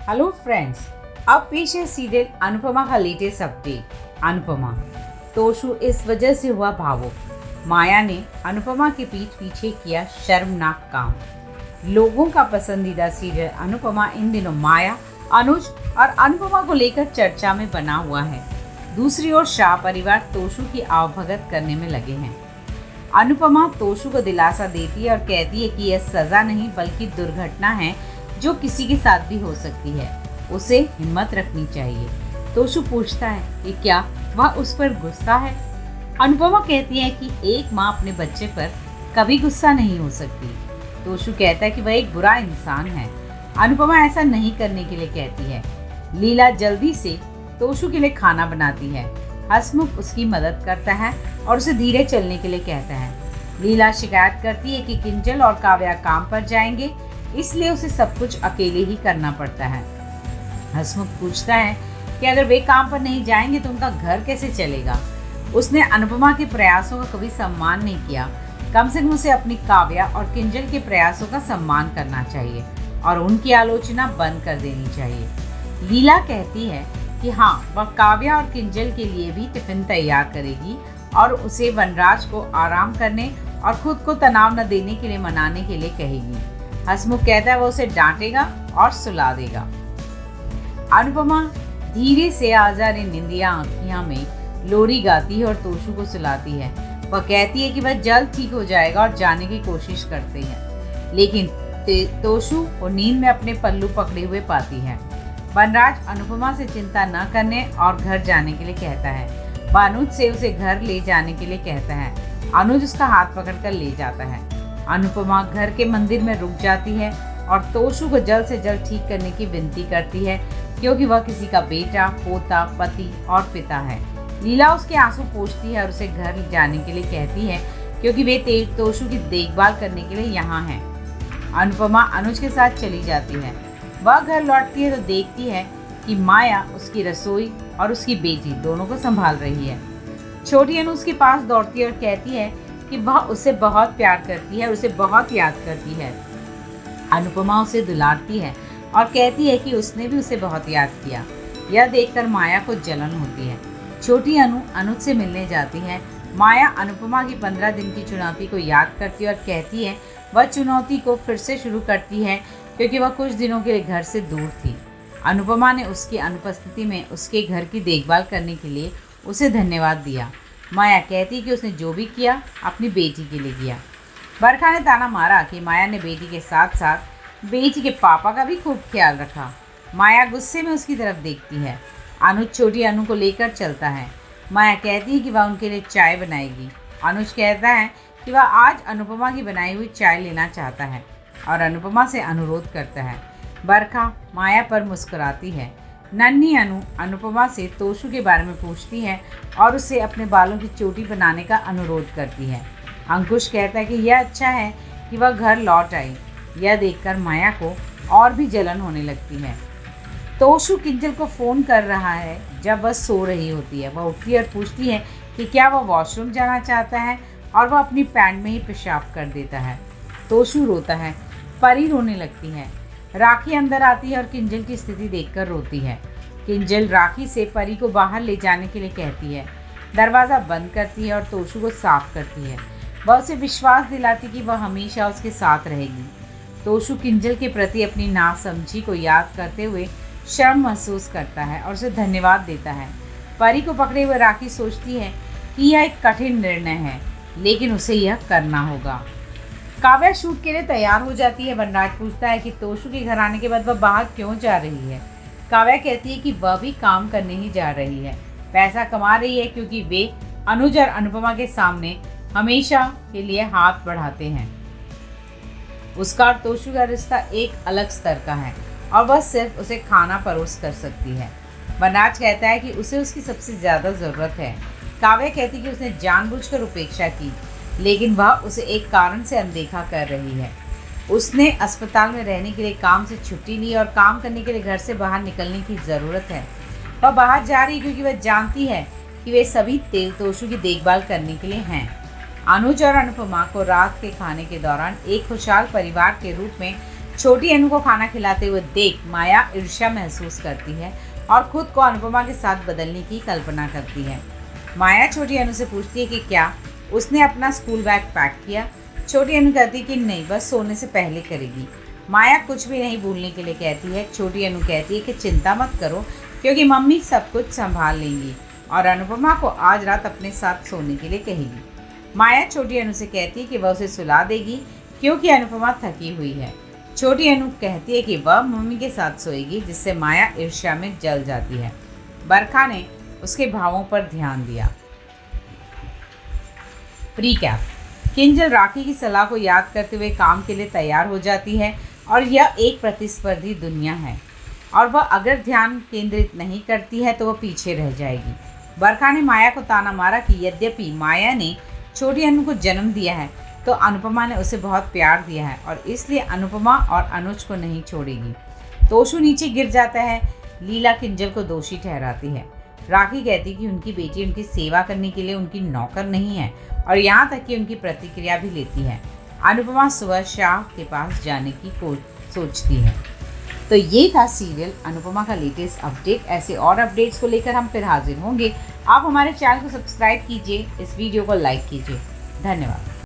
Hello friends, अब पेश है सीरियल अनुपमा का लेटेस्ट अपडेट। अनुपमा तोशु इस वजह से हुआ भावुक। माया ने अनुपमा के पीठ पीछे किया शर्मनाक काम। लोगों का पसंदीदा सीरियल अनुपमा इन दिनों माया, अनुज और अनुपमा को लेकर चर्चा में बना हुआ है। दूसरी ओर शाह परिवार तोशु की आवभगत करने में लगे हैं। अनुपमा तोशु को दिलासा देती है और कहती है कि यह सजा नहीं बल्कि दुर्घटना है जो किसी के साथ भी हो सकती है, उसे हिम्मत रखनी चाहिए। तोशु पूछता है कि क्या वह उस पर गुस्सा है। अनुपमा कहती है कि एक माँ अपने बच्चे पर कभी गुस्सा नहीं हो सकती। तोशु कहता है कि वह एक बुरा इंसान है। अनुपमा ऐसा नहीं करने के लिए कहती है। लीला जल्दी से तोशु के लिए खाना बनाती है। हसमुख उसकी मदद करता है और उसे धीरे चलने के लिए कहता है। लीला शिकायत करती है कि किंजल और काव्या काम पर जाएंगे, इसलिए उसे सब कुछ अकेले ही करना पड़ता है। हसमुख पूछता है कि अगर वे काम पर नहीं जाएंगे तो उनका घर कैसे चलेगा। उसने अनुपमा के प्रयासों का कभी सम्मान नहीं किया। कम से कम उसे अपनी काव्या और किंजल के प्रयासों का सम्मान करना चाहिए और उनकी आलोचना बंद कर देनी चाहिए। लीला कहती है कि हाँ, वह काव्या और किंजल के लिए भी टिफिन तैयार करेगी और उसे वनराज को आराम करने और खुद को तनाव न देने के लिए मनाने के लिए कहेगी। हसमुख कहता है वह उसे डांटेगा और सुला देगा। अनुपमा धीरे से आजा-रे निंदिया आँखियाँ में लोरी गाती है और तोशु को सुलाती है। वह कहती है कि वह जल्द ठीक हो जाएगा और जाने की कोशिश करते हैं, लेकिन तोशु को नींद में अपने पल्लू पकड़े हुए पाती है। वनराज अनुपमा से चिंता न करने और घर जाने के लिए कहता है। वह अनुज से उसे घर ले जाने के लिए कहता है। अनुज उसका हाथ पकड़कर ले जाता है। अनुपमा घर के मंदिर में रुक जाती है और तोशु को जल्द से जल्द ठीक करने की विनती करती है, क्योंकि वह किसी का बेटा, पोता, पति और पिता है। लीला उसके आंसू पोंछती है और उसे घर जाने के लिए कहती है, क्योंकि वे तोशु की देखभाल करने के लिए यहाँ हैं। अनुपमा अनुज के साथ चली जाती है। वह घर लौटती है तो देखती है कि माया उसकी रसोई और उसकी बेटी दोनों को संभाल रही है। छोटी अनु उसके पास दौड़ती है और कहती है कि वह उसे बहुत प्यार करती है और उसे बहुत याद करती है। अनुपमा उसे दुलारती है और कहती है कि उसने भी उसे बहुत याद किया। यह देखकर माया को जलन होती है। छोटी अनु अनुज से मिलने जाती है। माया अनुपमा की 15 दिन की चुनौती को याद करती है और कहती है वह चुनौती को फिर से शुरू करती है, क्योंकि वह कुछ दिनों के लिए घर से दूर थी। अनुपमा ने उसकी अनुपस्थिति में उसके घर की देखभाल करने के लिए उसे धन्यवाद दिया। माया कहती कि उसने जो भी किया अपनी बेटी के लिए किया। बरखा ने ताना मारा कि माया ने बेटी के साथ साथ बेटी के पापा का भी खूब ख्याल रखा। माया गुस्से में उसकी तरफ देखती है। अनुज छोटी अनु को लेकर चलता है। माया कहती है कि वह उनके लिए चाय बनाएगी। अनुज कहता है कि वह आज अनुपमा की बनाई हुई चाय लेना चाहता है और अनुपमा से अनुरोध करता है। बरखा माया पर मुस्कुराती है। नन्ही अनु अनुपमा से तोशु के बारे में पूछती है और उसे अपने बालों की चोटी बनाने का अनुरोध करती है। अंकुश कहता है कि यह अच्छा है कि वह घर लौट आई। यह देखकर माया को और भी जलन होने लगती है। तोशु किंजल को फ़ोन कर रहा है जब वह सो रही होती है। वह उठती है और पूछती है कि क्या वह वॉशरूम जाना चाहता है और वह अपनी पैंट में ही पेशाब कर देता है। तोशु रोता है। परी रोने लगती है। राखी अंदर आती है और किंजल की स्थिति देखकर रोती है। किंजल राखी से परी को बाहर ले जाने के लिए कहती है। दरवाज़ा बंद करती है और तोशु को साफ करती है। वह उसे विश्वास दिलाती कि वह हमेशा उसके साथ रहेगी। तोशु किंजल के प्रति अपनी नासमझी को याद करते हुए शर्म महसूस करता है और उसे धन्यवाद देता है। परी को पकड़े हुए राखी सोचती है कि यह एक कठिन निर्णय है, लेकिन उसे यह करना होगा। काव्या शूट के लिए तैयार हो जाती है। वनराज पूछता है कि तोशु के घर आने के बाद वह बाहर क्यों जा रही है। काव्या कहती है कि वह भी काम करने ही जा रही है, पैसा कमा रही है, क्योंकि वे अनुज और अनुपमा के सामने हमेशा के लिए हाथ बढ़ाते हैं। उसका और तोशु का रिश्ता एक अलग स्तर का है और वह सिर्फ उसे खाना परोस कर सकती है। वनराज कहता है कि उसे उसकी सबसे ज़्यादा ज़रूरत है। काव्या कहती है कि उसने जानबूझकर उपेक्षा की, लेकिन वह उसे एक कारण से अनदेखा कर रही है। उसने अस्पताल में रहने के लिए काम से छुट्टी ली और काम करने के लिए घर से बाहर निकलने की ज़रूरत है। वह बाहर जा रही क्योंकि वह जानती है कि वे सभी तोशु की देखभाल करने के लिए हैं। अनुज और अनुपमा को रात के खाने के दौरान एक खुशहाल परिवार के रूप में छोटी अनु को खाना खिलाते हुए देख माया ईर्ष्या महसूस करती है और खुद को अनुपमा के साथ बदलने की कल्पना करती है। माया छोटी अनु से पूछती है कि क्या उसने अपना स्कूल बैग पैक किया। छोटी अनु कहती है कि नहीं, बस सोने से पहले करेगी। माया कुछ भी नहीं भूलने के लिए कहती है। छोटी अनु कहती है कि चिंता मत करो क्योंकि मम्मी सब कुछ संभाल लेंगी और अनुपमा को आज रात अपने साथ सोने के लिए कहेगी। माया छोटी अनु से कहती है कि वह उसे सुला देगी क्योंकि अनुपमा थकी हुई है। छोटी अनु कहती है कि वह मम्मी के साथ सोएगी, जिससे माया ईर्ष्या में जल जाती है। बरखा ने उसके भावों पर ध्यान दिया। रिकैप। किंजल राखी की सलाह को याद करते हुए काम के लिए तैयार हो जाती है और यह एक प्रतिस्पर्धी दुनिया है और वह अगर ध्यान केंद्रित नहीं करती है तो वह पीछे रह जाएगी। बरखा ने माया को ताना मारा कि यद्यपि माया ने छोटी अनु को जन्म दिया है तो अनुपमा ने उसे बहुत प्यार दिया है और इसलिए अनुपमा और अनुज को नहीं छोड़ेगी। तोशु नीचे गिर जाता है। लीला किंजल को दोषी ठहराती है। राखी कहती कि उनकी बेटी उनकी सेवा करने के लिए उनकी नौकर नहीं है और यहाँ तक कि उनकी प्रतिक्रिया भी लेती है। अनुपमा सुबह शाह के पास जाने की सोचती है। तो ये था सीरियल अनुपमा का लेटेस्ट अपडेट। ऐसे और अपडेट्स को लेकर हम फिर हाजिर होंगे। आप हमारे चैनल को सब्सक्राइब कीजिए, इस वीडियो को लाइक कीजिए। धन्यवाद।